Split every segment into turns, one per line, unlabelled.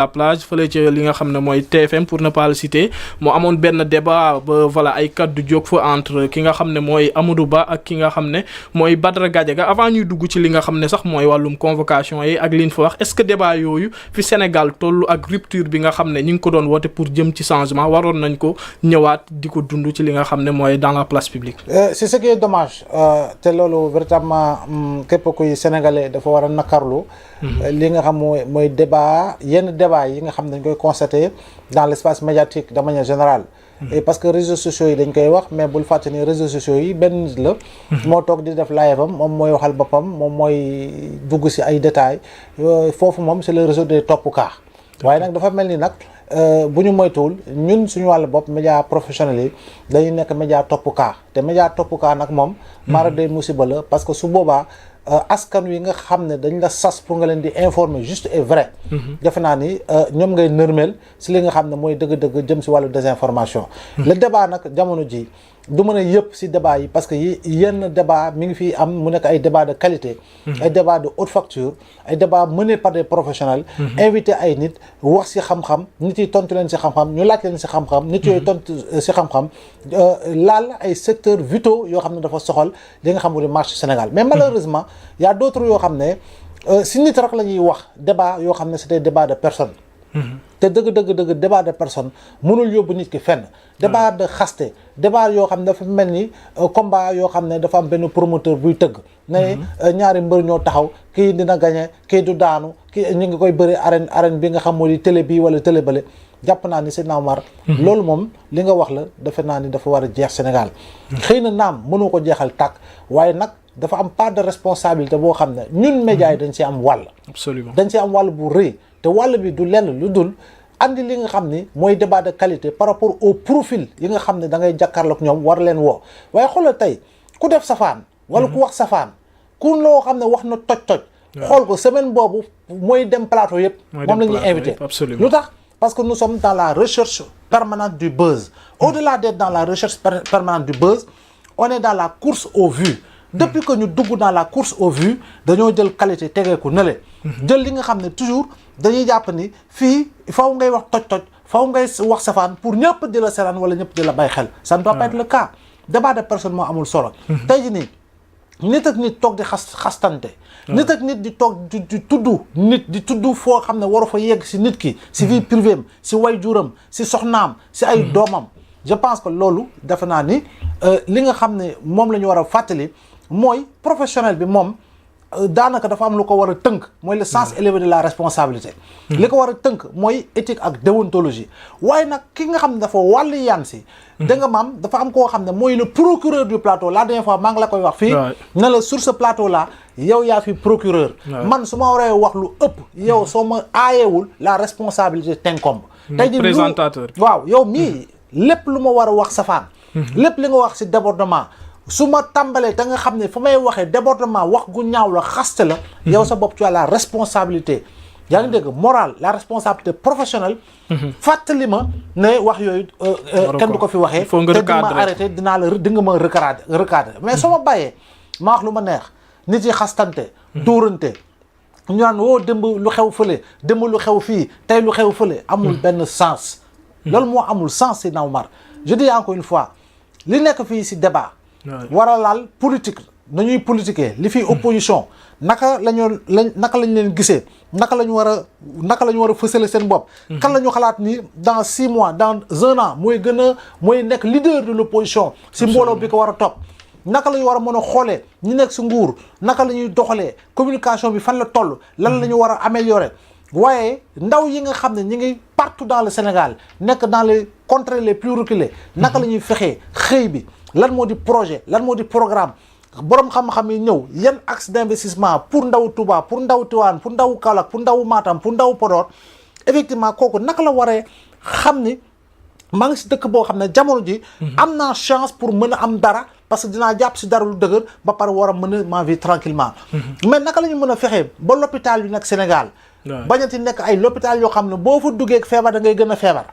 la plage fële ci li nga xam ne mooy TFM pour ne pas le citer mu amoon benn débat ba voilà ay kaddu jóg fa entre ki nga xam ne mooy Amadou Ba ak ki nga xam ne mooy Badara Gadiaga avant ñuy dugg ci li nga xam ne sax mooy wàllum convocation yi ak li ñu fa wax est-ce que débat yooyu fi Sénégal toll ak rupture bi nga xam ne ñi ngi ko doon woote pour jëm ci changement waroon nañ ko ñëwaat di ko dund ci li nga xam ne mooy dans la place publique.
C'est ce qui est dommage te loolu véritablement képp kuy sénégalais dafa war a nakarlu li nga xam mooy débat yenn débat yi nga xam ne dañ koy constater dans l'espace médiatique de manière générale. Et parce que réseaux sociaux yi dañ koy wax mais bul fàtte ni réseaux sociaux yi benn nit la moo toog di def live am moom mooy waxal boppam moom mooy dugg ci ay détails foofu moom c'est le réseau des toppkaa waaye nag dafa mel ni nag bu ñu moytuwul ñun suñu wàllu bopp média professionnels yi dañuy nekk média toppkaa te média toppkaa nag moom mara day musiba la parce que su boobaa askan wi nga xam ne dañ la sas pour nga leen di informer juste et vrai defe naa ni ñoom ngay nërmeel si li nga xam ne mooy dëgg-dëgg jëm si wàllu désinformation le débat nag jamono ji du mën a yëpp si débat yi parce que yenn débat mi ngi fii am mu nekk ay débat de qualité ay débat de haute facture ay débat mené par des professionnels invité ay nit wax si xam-xam nit yi tontu leen si xam-xam ñu laaj leen si xam-xam nit yooyu tontu si xam-xam laal ay secteurs vitaux yoo xam ne dafa soxal li nga xam ne marché Sénégal mais malheureusement y a d'autres yoo xam ne si nit rek la ñuy wax débat yoo xam ne c'est des débats de personnes te dëgg débat de personne mënul yóbbu nit ki fenn débat de xaste débat yoo xam ne dafa mel ni combat yoo xam ne dafa am benn promoteur buy tëgg ne ñaari mbër ñoo taxaw kii dina gagné kii du daanu kii ñu ngi koy bëri arène bi nga xam moo di télé bii wala télé bale jàpp naa ni Seydina Omar loolu moom li nga wax la defe naa ni dafa war a jeex Sénégal xëy na naam mënoo ko jeexal tàkk waaye nag dafa am part de responsabilité boo xam ne ñun médias yi dañ ci am wàll
absolument
dañ ci am wàll bu rëy te wàll bi du lenn lu dul andi li nga xam ni mooy débat de qualité par rapport au profil yi nga xam ne da ngay jàkkaarloog ñoom war leen woo waaye xoolal tey ku def safaan wala ku wax safaan ku loo xam ne wax na toj xool ko semaine boobu mooy dem plateau yëpp moom la ñuy invité lu tax parce que nous sommes dans la recherche permanente du buzz au-delà d'être dans la recherche permanente du buzz on est dans la course aux vues depuis que ñu dugg dans la course aux vues dañoo jël qualité tegeeku nële jël li nga xam ne toujours dañuy jàpp ni fii faw ngay wax toj faw ngay wax safaan pour ñëpp di la seetaan wala ñëpp di la bàyyi xel ça ne doit pas être le cas débat de personne moo amul solo tey ji nii nit ak nit toog di xastante nit ak nit di toog di tudd foo xam ne waru fa yegg si nit ki si vie privée am si wayjuram si soxnaam si ay doomam je pense que loolu defe naa ni li nga xam ne moom la ñu war a fàttali mooy professionnel bi moom daanaka dafa am lu ko war a tënk mooy le sens élevé de la responsabilité li ko war a tënk mooy éthique ak déontologie waaye nag ki nga xam ne dafa wàllu yaan si da nga maam dafa am koo xam ne mooy le procureur du plateau la dernière fois maa ngi la koy wax fii ne la sur ce plateau là yow yaa fi procureur man su ma waree wax lu ëpp yow soo ma aayewul la responsabilité t'incombe tey ji
présentateur
waaw yow mii lépp lu ma war a wax safaan lépp li nga wax si débordement su ma tàmbalee te nga xam ne fa may waxee débordement wax gu ñaaw la xaste la yow sa bopp tu as la responsabilité yaa ngi dégg morale la responsabilité professionnelle fàttali ma ne wax yooyu kenn du ko fi waxee te di ma arrêté di nga ma recadrer mais soo ma bàyyee ma wax lu ma neex nit yi xastante dóorante ñu naan woo démb lu xew fële démb lu xew fii tey lu xew fële amul benn sens loolu moo amul sens si Seydina Omar je dis encore une fois li nekk fii si débat war a laal politique nañuy politiquer li fi opposition naka lañ leen gisee naka la ñu war a fësale seen bopp kan la ñu xalaat ni dans 6 mois dans 1 an mooy nekk leader de l'opposition si mbooloo bi ko war a topp naka la ñu war a mën a xoolee ñi nekk si nguur naka la ñuy doxalee communication bi fan la toll lan la ñu war a améliorer waaye ndaw yi nga xam ne ñi ngi partout dans le Sénégal nekk dans les contrées les plus reculées naka la ñuy fexee xëy bi lan moo di projet lan moo di programme borom xam-xam yi ñëw yan axe d'investissement pour ndaw Touba pour ndaw Tivaouane pour ndaw Kaolack pour ndaw Matam pour ndaw Podor effectivement kooku naka la waree xam ni maa ngi si dëkk boo xam ne jamono ji am naa chance pour mën a am dara parce que dinaa jàpp si dara lu dëgër ba pare war a mën a ma vie tranquillement mais naka la ñu mën a fexee ba l'hôpital yu nekk Sénégal bañati nekk ay l'hôpital yoo xam ne boo fa duggee feebar da ngay gën a feebar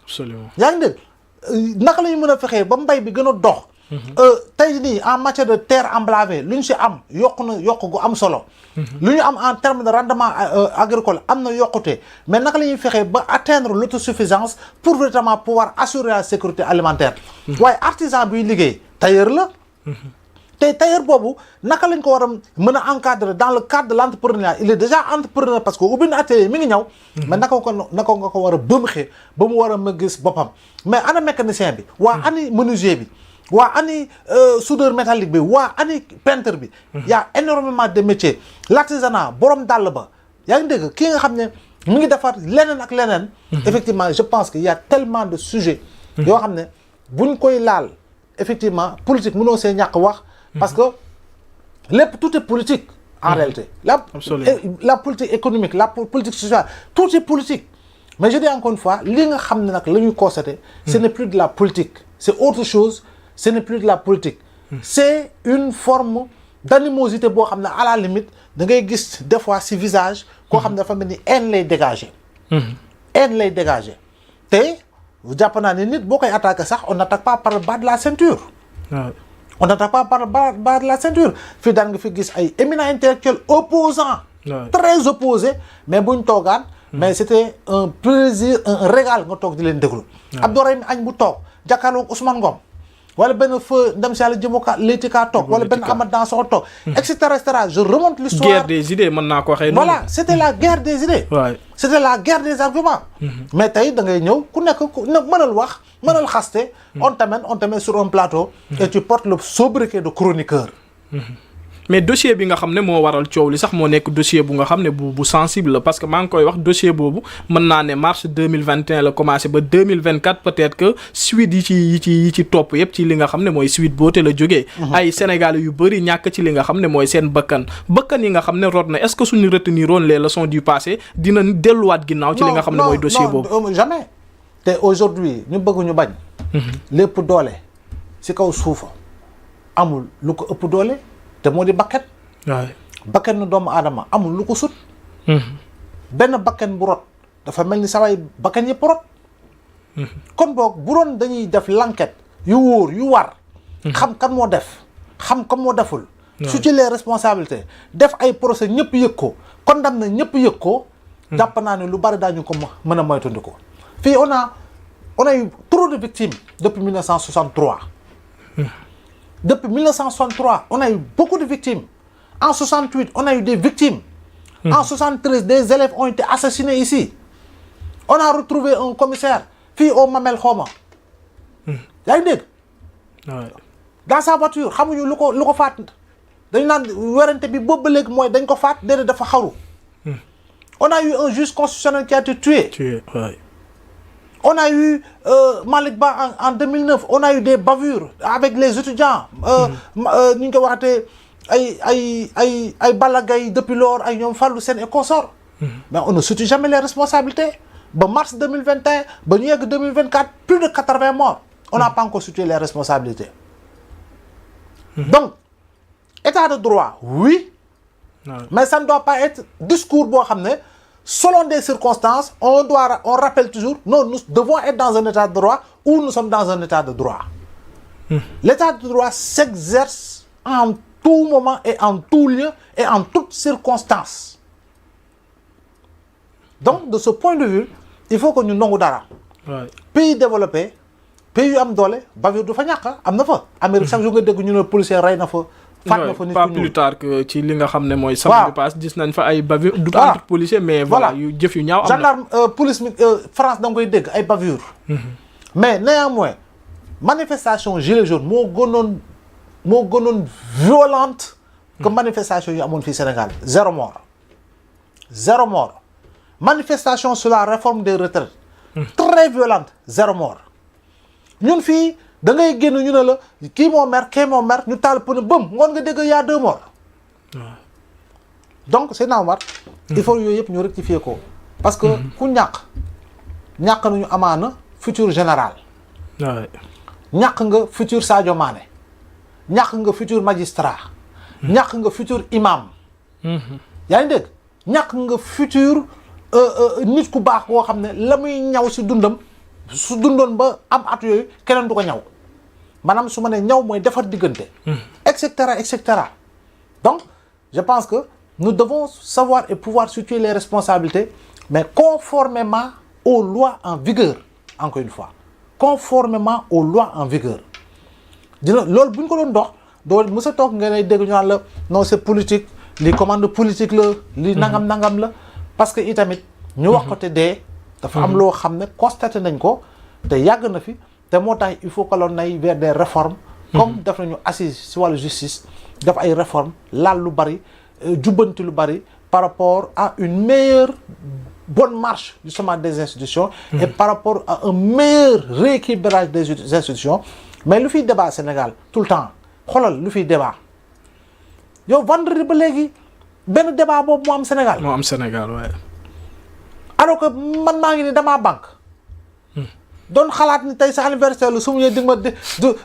absolument
yaa ngi dégg naka la ñu mën a fexee ba mbay bi gën a dox tey nii en matière de terre emblavée lu ñu si am yokk gu am solo. lu ñu am en terme de rendement agricole am na yokkute mais naka la ñuy fexee ba atteindre l'autosuffisance pour véritablement pouvoir assurer la sécurité alimentaire. waaye artisan biy liggéey tailleur la. tey tailleur boobu naka lañ ko war a mën a encadrer dans le cadre de l'entrepreneuriat il est déjà entrepreneur parce que ubbi na atelier mi ngi ñëw. mais naka nga ko war a bëmxee ba mu war a ma gis boppam mais ana mécanicien bi waa ani menuisier bi. waa ani soudeur métallique bi waa ani peintre bi. y a énormément de métiers. l'artisanat borom dàll ba yaa ngi dégg kii nga xam ne mi ngi defar leneen ak leneen. effectivement je pense qu'il y a tellement de sujets. yoo xam ne buñ koy laal effectivement politique mënoo see ñàkk wax. parce que lépp tout est politique. en réalité la politique économique la politique sociale tout est politique. mais je dis encore une fois li nga xam ne nag la ñuy constater. ce n'est plus de la politique c'est autre chose. ce n'est plus de la politique. c'est une forme d'animosité boo xam ne à la limite da ngay gis des fois ci visage koo xam ne dafa mel ni haine lay dégager. haine lay dégager te jàpp naa ne nit boo koy attaquer sax on n'attaque pas par le bas de la ceinture. on n'attaque pas par le bas de la ceinture fii daan nga fi gis ay éminents intellectuels opposants très opposés mais buñ toogaan mais c'était un plaisir un régal nga toog di leen déglu. Abdourahim Agne bu toog jàkkaarloog Ousmane Ngom. wala benn feu ndem si yàlla jëmoka Leyti Ka toog wala benn Amath Dansokho toog et cetera je remonte l'histoire
guerre des idées mën naa ko waxee noonu.
voilà c'était la guerre des idées. c'était la guerre des arguments. mais tey da ngay ñëw ku nekk mënal wax mënal xaste. on t'amène sur un plateau. et tu portes le sobriquet de chroniqueur.
mais dossier bi nga xam ne moo waral coow li sax moo nekk dossier bu nga xam ne bu sensible la parce que maa ngi koy wax dossier boobu mën naa ne mars 2021 la commencé ba 2024 peut-être que suite yi ci topp yëpp ci li nga xam ne mooy Sweet Beauté la jógee. ay Sénégalais yu bëri ñàkk ci li nga xam ne mooy seen bakkan yi nga xam ne rot na est-ce que suñu retenir woon les leçons du passé dina delluwaat ginnaaw ci li nga xam ne mooy dossier boobu.
non jamais te aujourd'hui ñu bëgg ñu bañ. lépp doole ci kaw suufa amul lu ko ëpp doole. te moo di bakkan. waaw bakkan nu doomu aadama amul lu ko sut. benn bakkan bu rot dafa mel ni saway bakkan yëpp rot. kon boog bu doon dañuy def l'enquête yu wóor yu war. xam kan moo def xam kan moo deful. su ci les responsabilités def ay procès ñëpp yëg ko condamné ñëpp yëg ko. jàpp naa ne lu bari daañu ko mën a moytandiku. fii on a eu trop de victimes depuis 1963. Depuis 1963, on a eu beaucoup de victimes. En 68, on a eu des victimes. En 73, des élèves ont été assassinés ici. On a retrouvé un commissaire, fille au Mamel Khoma. Yaa ngi dégg. Dans sa voiture, xamuñu lu ko faat. dañu naan werante bi boobu ba léegi mooy dañ ko faat déedéet dafa xaru. On a eu un juge constitutionnel qui a été tué. On a eu Malick Ba en 2009 on a eu des bavures avec les étudiants. ni ñu ko waxatee ay Balla Gaye depuis lors ay ñoom Fallou Sène et consorts. mais on ne situe jamais les responsabilités. ba mars 2021 ba ñu yegg 2024 plus de 80 morts. on n'a pas encore situé les responsabilités. donc état de droit oui. mais ça ne doit pas être discours boo xam ne. Selon des circonstances, on rappelle toujours, non, nous devons être dans un état de droit ou nous sommes dans un état de droit. L'état de droit s'exerce en tout moment et en tout lieu et en toutes circonstances. Donc, de ce point de vue, il faut que nous nangu dara. Pays développé, pays yu am doole, bavure du fa ñàkk am na fa. Amérique chaque jour nga dégg ñu ne policier rey na fa.
pas plus tard que ci li nga xam ne mooy samedi passe gis nañ fa ay bavure du entre policier mais voilà yu jëf yu ñaaw am na
gendarme police France da nga koy dégg ay bavure mais néanmoins manifestation gilet jaune moo gënoon violente que manifestation yu amoon fii Sénégal zéro mort manifestation sur la réforme des retraites très violente zéro mort ñun fii da ngay génn ñu ne la kii moo mer ñu taal pëne bëm ngoon nga dégg y a 2 morts. donc c'est normal. il faut yooyu yëpp ñu rectifier ko. parce que ku ñàkk nañu amaana futur général. ñàkk nga futur Sadio Mané. ñàkk nga futur magistrat. ñàkk nga futur imam. yaa ngi dégg ñàkk nga futur nit ku baax koo xam ne la muy ñaw si dundam su dundoon ba am at yooyu keneen du ko ñaw. maanaam su ma nee ñaw mooy defar diggante. et cetera et cetera. Donc je pense que nous devons savoir et pouvoir situer les responsabilités mais conformément aux lois en vigueur encore une fois conformément aux lois en vigueur dina loolu bu ñu ko doon dox doo mës a toog nga lay dégg ñu naan la non c'est politique li commande politique la li nangam la parce que itamit ñu wax ko te dee dafa am loo xam ne constaté nañ ko te yàgg na fi te moo tax il faut que l'on aille vers des réformes comme def nañu assise si wàllu justice def ay réformes laal lu bari jubbanti lu bari par rapport à une meilleure bonne marche justement des institutions et par rapport à un meilleur rééquilibrage des institutions mais lu fiy débat Sénégal tout le temps xoolal lu fiy débat yow vendredi ba léegi benn débat boobu moo am Sénégal.
moo am Sénégal waaye.
alors que man maa ngi ni damaa banque. doon xalaat ni tey sa anniversaire la su ma ñëwee di nga ma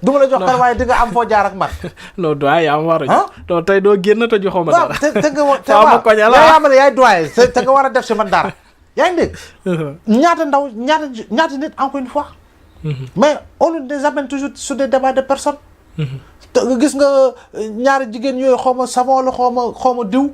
du ma la jox kan waaye di nga am foo jaar ak man.
non doyen yaa war a. non tey doo génn te joxoo ma dara.
waaw te nga yaa ma ne yaay doyen te nga war a def si man dara. yaa ngi dégg. ñaata ndaw ñaata nit encore une fois. mais on nous amène toujours sur des débats de personnes. te gis nga ñaari jigéen yooyu xaw ma savon la xaw ma diw.